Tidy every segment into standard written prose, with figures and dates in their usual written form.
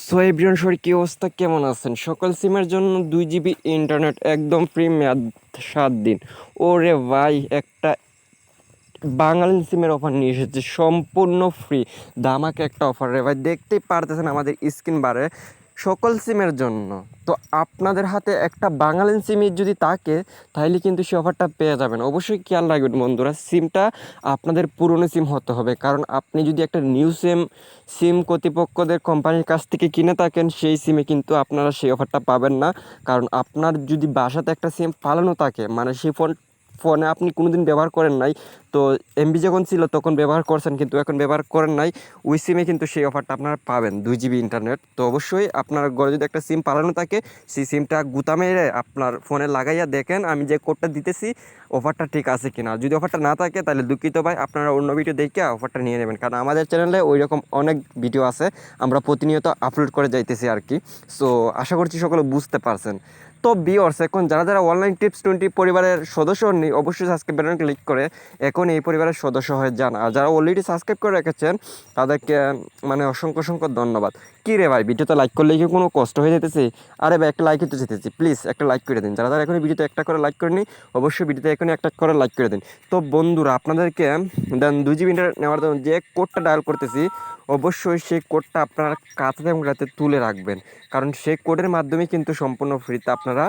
So everyone, সবাই কি অবস্থা, কেমন আছেন? সকল সিমের জন্য 2 জিবি ইন্টারনেট একদম ফ্রি, মেয়াদ 7 দিন। ওরে ভাই, একটা বাঙালি সিমের অফার নিয়ে এসেছে সম্পূর্ণ ফ্রি। দামাকে একটা অফার রে ভাই, দেখতেই পারতেছেন আমাদের স্ক্রিন বারে সকল সিমের জন্য। তো আপনাদের হাতে একটা বাঙালি সিমই যদি থাকে তাহলে কিন্তু সে অফারটা পেয়ে যাবেন। অবশ্যই খেয়াল রাখবেন বন্ধুরা, সিমটা আপনাদের পুরনো সিম হতে হবে, কারণ আপনি যদি একটা নিউ সিম কর্তৃপক্ষদের কোম্পানির কাছ থেকে কিনে থাকেন সেই সিমে কিন্তু আপনারা সেই অফারটা পাবেন না। কারণ আপনার যদি বাসাতে একটা সিম ফালানো থাকে, মানে সেই ফোনে আপনি কোনোদিন ব্যবহার করেন নাই, তো এমবি যখন ছিল তখন ব্যবহার করছেন কিন্তু এখন ব্যবহার করেন নাই, ওই সিমে কিন্তু সেই অফারটা আপনারা পাবেন 2 জিবি ইন্টারনেট। তো অবশ্যই আপনার ঘরে যদি একটা সিম পালানো থাকে সেই সিমটা গুতা মেরে আপনার ফোনে লাগাইয়া দেখেন আমি যে কোডটা দিতেছি অফারটা ঠিক আছে কিনা। যদি অফারটা না থাকে তাহলে দুঃখিত ভাই, আপনারা অন্য ভিডিও দেখে অফারটা নিয়ে নেবেন, কারণ আমাদের চ্যানেলে ওই রকম অনেক ভিডিও আছে, আমরা প্রতিনিয়ত আপলোড করে যাইতেছি আর কি। সো আশা করছি সকলে বুঝতে পারছেন। তো ভিউয়ার্স, এখন যারা যারা অনলাইন টিপস 20 পরিবারের সদস্য হননি অবশ্যই সাবস্ক্রাইব বাটনে ক্লিক করে এখন এই পরিবারের সদস্য হয়ে যান। আর যারা অলরেডি সাবস্ক্রাইব করে রেখেছেন তাদেরকে মানে অসংখ্য অসংখ্য ধন্যবাদ। কী রে ভাই, ভিডিওতে লাইক করলে কি কোনো কষ্ট হয়ে যেতেছে? আরে ভাই, একটা লাইক করতে যেতেছি, প্লিজ একটা লাইক করে দিন। যারা যারা এখন ভিডিওতে একটা করে লাইক করেনি অবশ্যই ভিডিওতে এখন একটা করে লাইক করে দিন। তো বন্ধুরা, আপনাদেরকে দেন 2 জিবি ইন্টারনেট নেওয়ার জন্য যে কোডটা ডায়াল করতেছি অবশ্যই সেই কোডটা আপনারা কাঁথাতে এবং রাতে তুলে রাখবেন, কারণ সেই কোডের মাধ্যমে কিন্তু সম্পূর্ণ ফ্রিতে আপনারা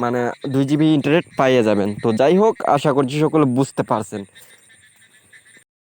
মানে 2 জিবি ইন্টারনেট পাইয়ে যাবেন। তো যাই হোক, আশা করছি সকলে বুঝতে পারছেন।